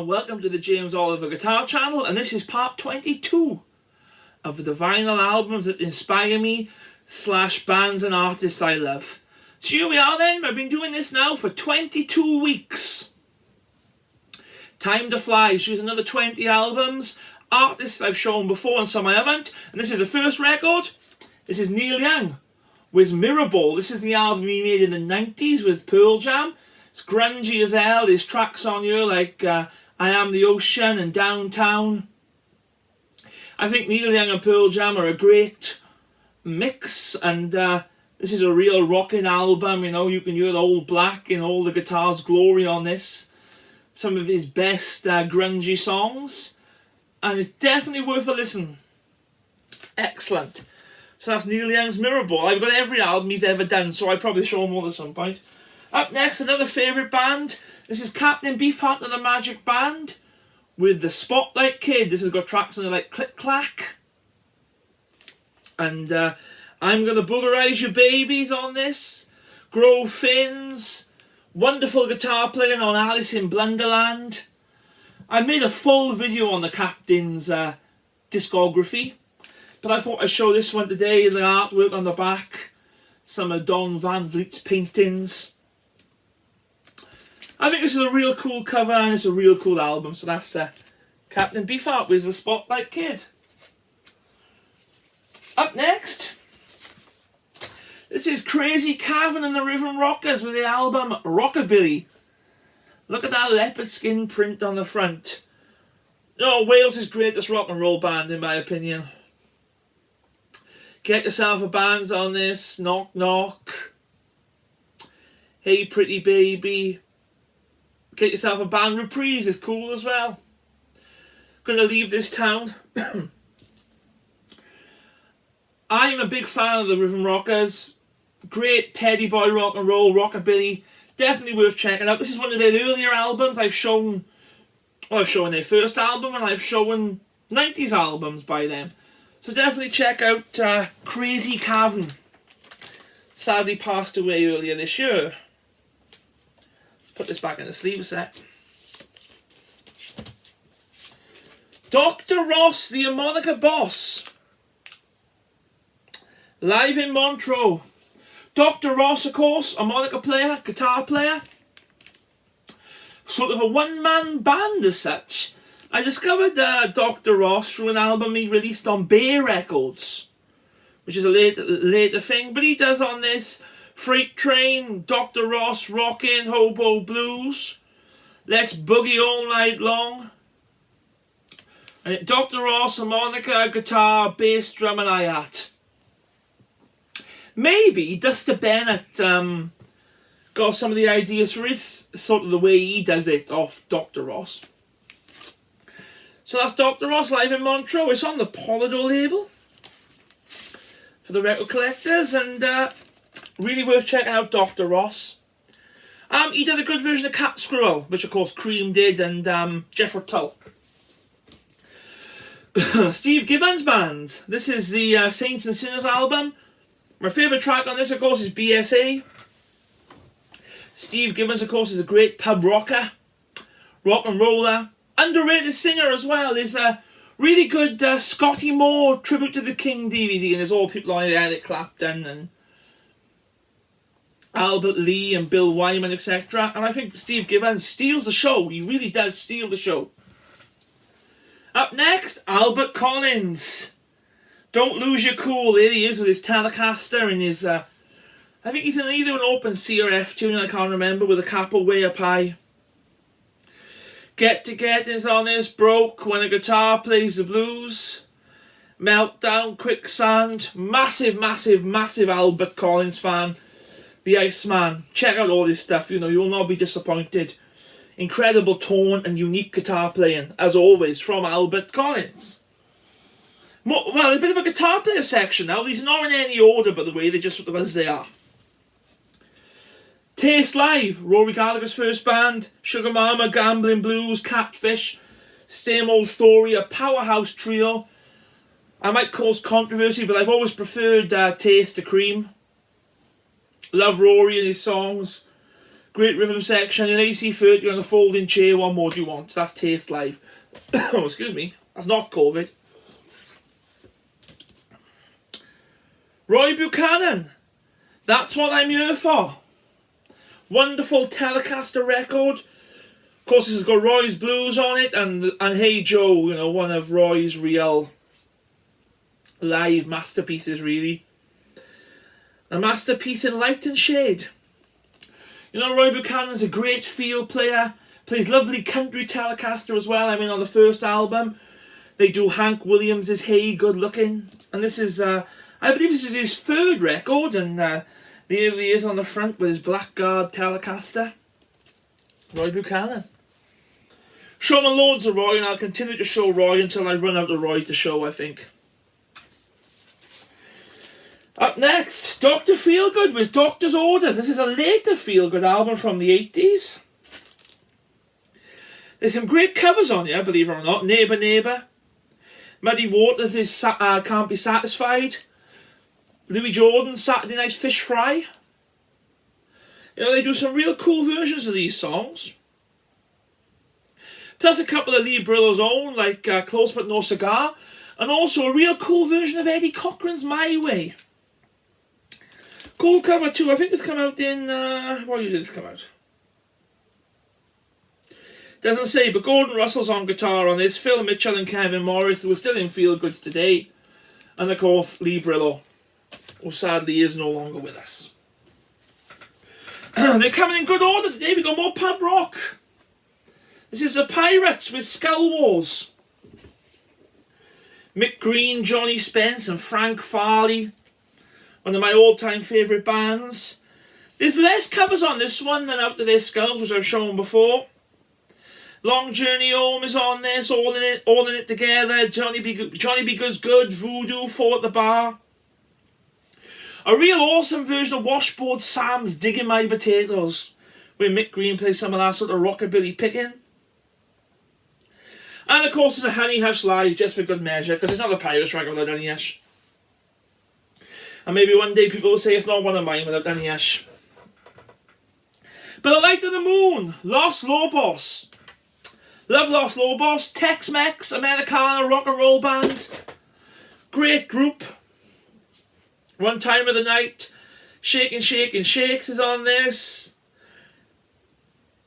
and welcome to the James Oliver Guitar Channel, and this is part 22 of the vinyl albums that inspire me / bands and artists I love. So here we are then. I've been doing this now for 22 weeks. Time to fly. So here's another 20 albums, artists I've shown before and some I haven't. And this is the first record. This is Neil Young with Mirrorball. This is the album he made in the 90s with Pearl Jam. It's grungy as hell. There's tracks on here like I Am the Ocean and Downtown. I think Neil Young and Pearl Jam are a great mix, and this is a real rocking album. You know, you can hear the old black in all the guitar's glory on this. Some of his best grungy songs, and it's definitely worth a listen. Excellent. So that's Neil Young's Mirrorball. I've got every album he's ever done, so I probably show them all at some point. Up next, another favourite band. This is Captain Beefheart and the Magic Band with the Spotlight Kid. This has got tracks on it like Click Clack. And I'm Gonna Boogerize Your Babies on this. Grow Fins. Wonderful guitar playing on Alice in Blunderland. I made a full video on the Captain's discography, but I thought I'd show this one today. The artwork on the back. Some of Don Van Vliet's paintings. I think this is a real cool cover and it's a real cool album. So that's Captain Beefheart with the Spotlight Kid. Up next, this is Crazy Cavan and the Rhythm Rockers with the album Rockabilly. Look at that leopard skin print on the front. Oh, Wales' greatest rock and roll band in my opinion. Get Yourself a Band's on this. Knock Knock. Hey Pretty Baby. Get Yourself a Band. Reprise is cool as well. Gonna Leave This Town. I'm a big fan of the Rhythm Rockers. Great teddy boy rock and roll, rockabilly. Definitely worth checking out. This is one of their earlier albums. I've shown their first album, and I've shown 90s albums by them. So definitely check out Crazy Cavan. Sadly passed away earlier this year. Put this back in the sleeve a sec. Dr. Ross, the Harmonica Boss. Live in Montreux. Dr. Ross, of course, harmonica player, guitar player. Sort of a one-man band as such. I discovered Dr. Ross through an album he released on Bear Records, which is a later thing, but he does on this Freight Train, Dr. Ross, Rockin' Hobo Blues, Let's Boogie All Night Long. And Dr. Ross, harmonica, guitar, bass, drum and hi-hat. Maybe Duster Bennett got some of the ideas for his, sort of the way he does it off Dr. Ross. So that's Dr. Ross live in Montreux. It's on the Polydor label for the record collectors, and really worth checking out Dr. Ross. He did a good version of Cat Squirrel, which of course Cream did, and Jethro Tull. Steve Gibbons Band. This is the Saints and Sinners album. My favourite track on this, of course, is BSA. Steve Gibbons, of course, is a great pub rocker, rock and roller, underrated singer as well. There's a really good Scotty Moore Tribute to the King DVD, and there's all people on it, Eric Clapton and Albert Lee and Bill Wyman, etc. And I think Steve Gibbons steals the show. He really does steal the show. Up next, Albert Collins. Don't Lose Your Cool. There he is with his Telecaster and his... I think he's in either an open C or F tune, I can't remember, with a capo way up high. Get to Get is on this. Broke, When a Guitar Plays the Blues. Meltdown, Quicksand. Massive, massive, massive Albert Collins fan. The Iceman. Check out all this stuff, you know, you will not be disappointed. Incredible tone and unique guitar playing, as always, from Albert Collins. Well, a bit of a guitar player section now. These are not in any order, by the way, they're just sort of as they are. Taste Live, Rory Gallagher's first band. Sugar Mama, Gambling Blues, Catfish, Same Old Story, a powerhouse trio. I might cause controversy, but I've always preferred Taste to Cream. Love Rory and his songs. Great rhythm section. An AC30 on a folding chair. What more do you want? That's Taste Live. Oh, excuse me. That's not COVID. Roy Buchanan. That's What I'm Here For. Wonderful Telecaster record. Of course, this has got Roy's Blues on it, and Hey Joe, you know, one of Roy's real live masterpieces, really. A masterpiece in light and shade. You know, Roy Buchanan's a great field player. Plays lovely country Telecaster as well. I mean, on the first album, they do Hank Williams' Hey Good Looking. And this is, I believe this is his third record, and there he is on the front with his Blackguard Telecaster. Roy Buchanan. Show me loads of Roy, and I'll continue to show Roy until I run out of Roy to show, I think. Up next, Dr. Feelgood with Doctor's Orders. This is a later Feelgood album from the 80s. There's some great covers on here, believe it or not. Neighbour Neighbour. Muddy Waters is Can't Be Satisfied. Louis Jordan's Saturday Night Fish Fry. You know, they do some real cool versions of these songs. Plus a couple of Lee Brillo's own, like Close But No Cigar. And also a real cool version of Eddie Cochran's My Way. Cool cover too. I think it's come out in... what year did this come out? Doesn't say, but Gordon Russell's on guitar on this. Phil Mitchell and Kevin Morris, who are still in Feel Goods today. And of course, Lee Brillo, who sadly is no longer with us. They're coming in good order today. We've got more pub rock. This is the Pirates with Skull Wars. Mick Green, Johnny Spence and Frank Farley. One of my all-time favourite bands. There's less covers on this one than Out of Their Skulls, which I've shown before. Long Journey Home is on this, all in it together. Johnny B. Good's Good, Voodoo, Four at the Bar. A real awesome version of Washboard Sam's Digging My Potatoes, where Mick Green plays some of that sort of rockabilly picking. And of course there's a Honey Hush Live, just for good measure, because it's not a Pirates record without Honey Hush. And maybe one day people will say it's not one of mine without Honey Hush. But The Light of the Moon, Los Lobos. Love Los Lobos, Tex-Mex, Americana rock and roll band. Great group. One Time of the Night, Shakin' Shakin' Shakes is on this.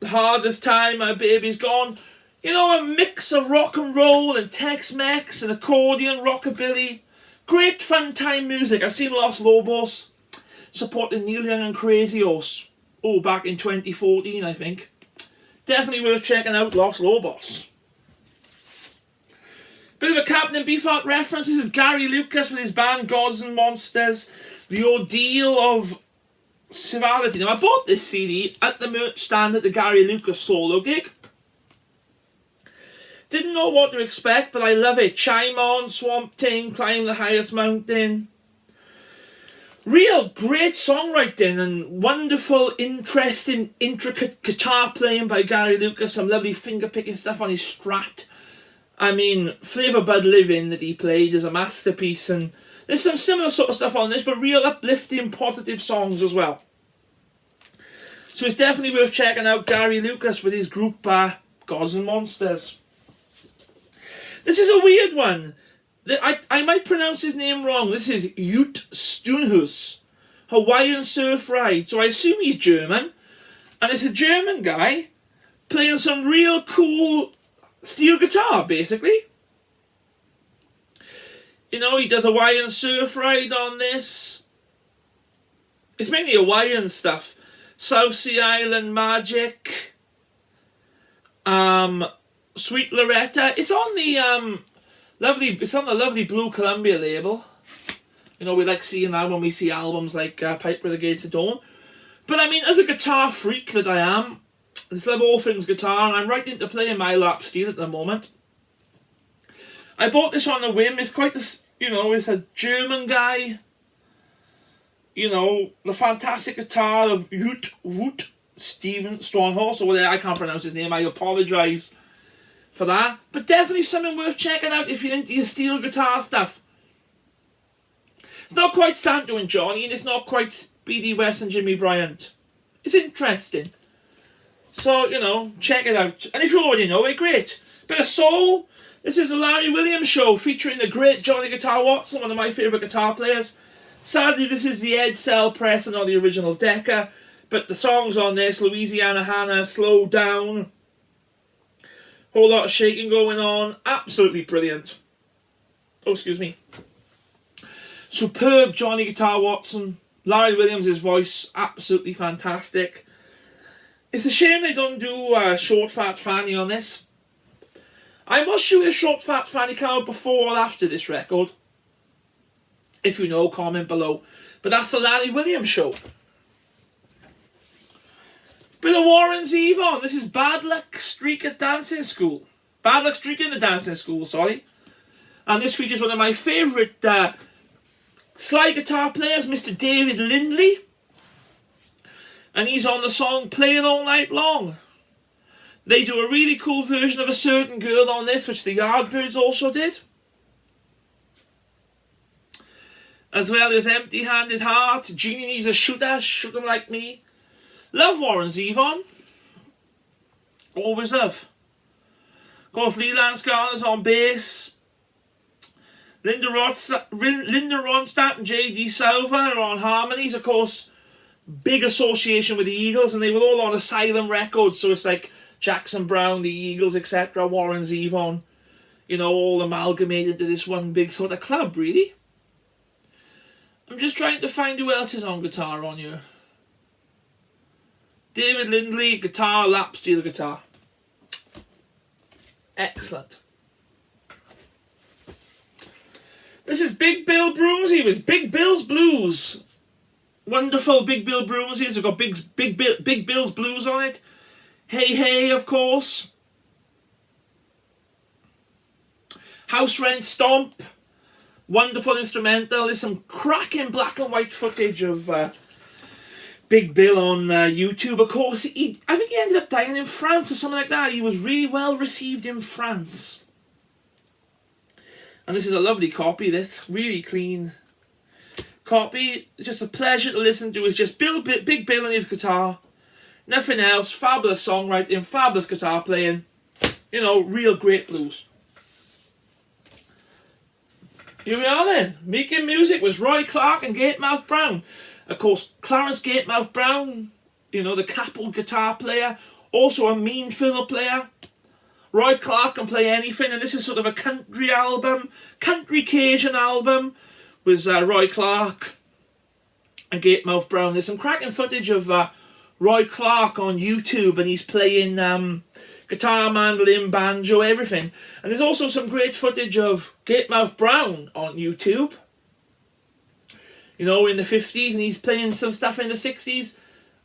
The Hardest Time, My Baby's Gone. You know, a mix of rock and roll and Tex-Mex and accordion, rockabilly. Great fun time music. I've seen Los Lobos supporting Neil Young and Crazy Horse. Oh, back in 2014, I think. Definitely worth checking out Los Lobos. Bit of a Captain Beefheart reference. This is Gary Lucas with his band Gods and Monsters. The Ordeal of Civility. Now, I bought this CD at the merch stand at the Gary Lucas solo gig. Didn't know what to expect, but I love it. Chime On, Swamp Thing, Climb the Highest Mountain. Real great songwriting and wonderful, interesting, intricate guitar playing by Gary Lucas. Some lovely finger-picking stuff on his Strat. I mean, Flavor Bud Living that he played is a masterpiece, and there's some similar sort of stuff on this, but real uplifting, positive songs as well. So it's definitely worth checking out Gary Lucas with his group Gods and Monsters. This is a weird one. I might pronounce his name wrong. This is Ute Stonehues, Hawaiian Surf Ride. So I assume he's German, and it's a German guy playing some real cool steel guitar, basically. You know, he does Hawaiian Surf Ride on this. It's mainly Hawaiian stuff. South Sea Island Magic. Sweet Loretta. It's on the lovely Blue Columbia label. You know, we like seeing that when we see albums like Piper of the Gates of Dawn. But I mean, as a guitar freak that I am, I just love all things guitar, and I'm right into playing my lap steel at the moment. I bought this on a whim. It's quite a, you know, it's a German guy. You know, the fantastic guitar of Ute Stonehues, or whatever. I can't pronounce his name. I apologise for that. But definitely something worth checking out if you're into your steel guitar stuff. It's not quite Santo and Johnny, and it's not quite Speedy West and Jimmy Bryant. It's interesting. So, you know, check it out. And if you already know it, great. Bit of soul. This is the Larry Williams Show featuring the great Johnny Guitar Watson, one of my favourite guitar players. Sadly, this is the Ed Sell press and not the original Decca. But the songs on this, Louisiana Hannah, Slow Down. Whole lot of shaking going on. Absolutely brilliant. Oh, excuse me. Superb Johnny Guitar Watson. Larry Williams' voice, absolutely fantastic. It's a shame they don't do Short Fat Fanny on this. I must shoot a Short Fat Fanny come out before or after this record. If you know, comment below. But that's the Larry Williams Show. Bit of Warren Zevon. This is Bad Luck Streak at Dancing School. Bad Luck Streak in the Dancing School, sorry. And this features one of my favourite slide guitar players, Mr. David Lindley. And he's on the song Playing All Night Long. They do a really cool version of A Certain Girl on this, which the Yardbirds also did. As well as Empty Handed Heart, Jeannie Needs a Shooter, Shoot 'Em Like Me. Love Warren Zevon. Always love. Of course, Leland Scarlett's on bass. Linda Ronstadt and J.D. Salva are on harmonies. Of course, big association with the Eagles, and they were all on Asylum Records, so it's like Jackson Browne, the Eagles, etc., Warren Zevon, you know, all amalgamated into this one big sort of club, really. I'm just trying to find who else is on guitar on here. David Lindley, guitar, lap steel guitar. Excellent. This is Big Bill Brunsey with Big Bill's Blues. Wonderful Big Bill Brunsey. It's got Big Bill's Blues on it. Hey Hey, of course. House Rent Stomp. Wonderful instrumental. There's some cracking black and white footage of Big Bill on YouTube. Of course, I think he ended up dying in France or something like that. He was really well received in France. And this is a lovely copy, this. Really clean copy. Just a pleasure to listen to. It's just Big Bill and his guitar. Nothing else. Fabulous songwriting, fabulous guitar playing. You know, real great blues. Here we are then. Making music with Roy Clark and Gatemouth Brown. Of course, Clarence Gatemouth Brown, you know, the capo guitar player. Also a mean fiddle player. Roy Clark can play anything, and this is sort of a country album, country Cajun album, with Roy Clark and Gatemouth Brown. There's some cracking footage of Roy Clark on YouTube, and he's playing guitar, mandolin, banjo, everything. And there's also some great footage of Gatemouth Brown on YouTube, you know, in the 50s, and he's playing some stuff in the 60s,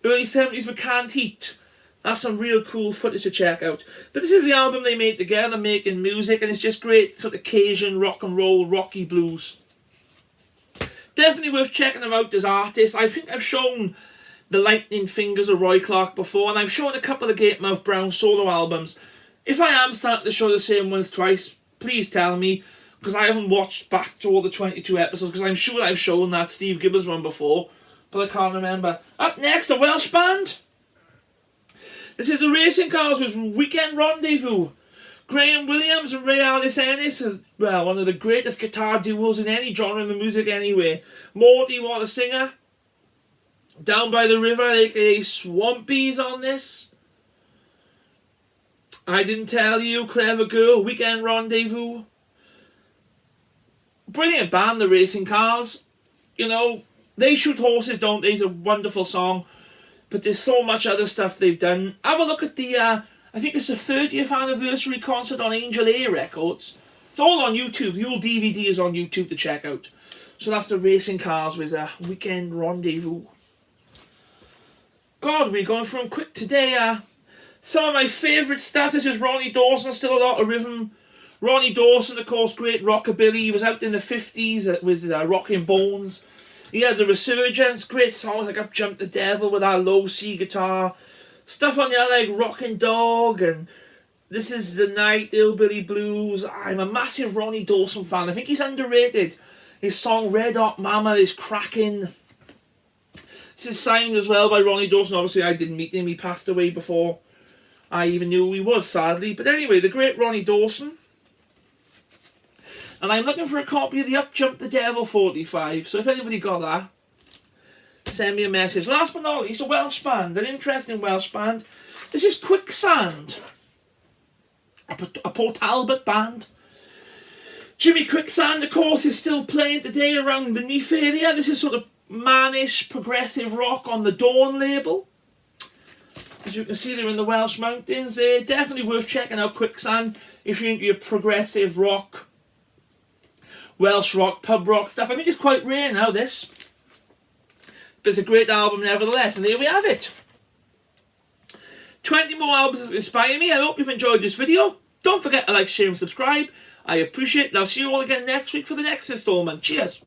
early 70s with Canned Heat. That's some real cool footage to check out. But this is the album they made together, making music, and it's just great sort of Cajun, rock and roll, rocky blues. Definitely worth checking them out as artists. I think I've shown the Lightning Fingers of Roy Clark before, and I've shown a couple of Gatemouth Brown solo albums. If I am starting to show the same ones twice, please tell me, because I haven't watched back to all the 22 episodes, because I'm sure I've shown that Steve Gibbons one before, but I can't remember. Up next, a Welsh band. This is the Racing Cars with Weekend Rendezvous. Graham Williams and Ray Alice Ennis are, well, one of the greatest guitar duos in any genre of the music anyway. Morty, what a singer. Down by the River, aka Swampy's on this. I Didn't Tell You, Clever Girl, Weekend Rendezvous. Brilliant band, the Racing Cars. You know, They Shoot Horses, Don't They? It's a wonderful song. But there's so much other stuff they've done. Have a look at the, I think it's the 30th anniversary concert on Angel A Records. It's all on YouTube. The old DVD is on YouTube to check out. So that's the Racing Cars with a Weekend Rendezvous. God, we're going through them quick today. Some of my favourite stuff. This is Ronnie Dawson, still a lot of rhythm. Ronnie Dawson, of course, great rockabilly. He was out in the 50s with Rockin' Bones. He had the Resurgence, great songs like Up Jump the Devil with that low C guitar. Stuff on there like Rockin' Dog and This Is the Night, Hillbilly Blues. I'm a massive Ronnie Dawson fan. I think he's underrated. His song Red Hot Mama is cracking. This is signed as well by Ronnie Dawson. Obviously, I didn't meet him. He passed away before I even knew who he was, sadly. But anyway, the great Ronnie Dawson. And I'm looking for a copy of the Up Jump the Devil 45. So if anybody got that, send me a message. Last but not least, a Welsh band. An interesting Welsh band. This is Quicksand. A Port Talbot band. Jimmy Quicksand, of course, is still playing today around the Neath area. This is sort of mannish progressive rock on the Dawn label. As you can see, they're in the Welsh Mountains. Definitely worth checking out Quicksand if you're into your progressive rock, Welsh rock, pub rock stuff. I think it's quite rare now, this. But it's a great album nevertheless, and there we have it. 20 more albums that inspire me. I hope you've enjoyed this video. Don't forget to like, share and subscribe. I appreciate it. I'll see you all again next week for the next installment. Cheers.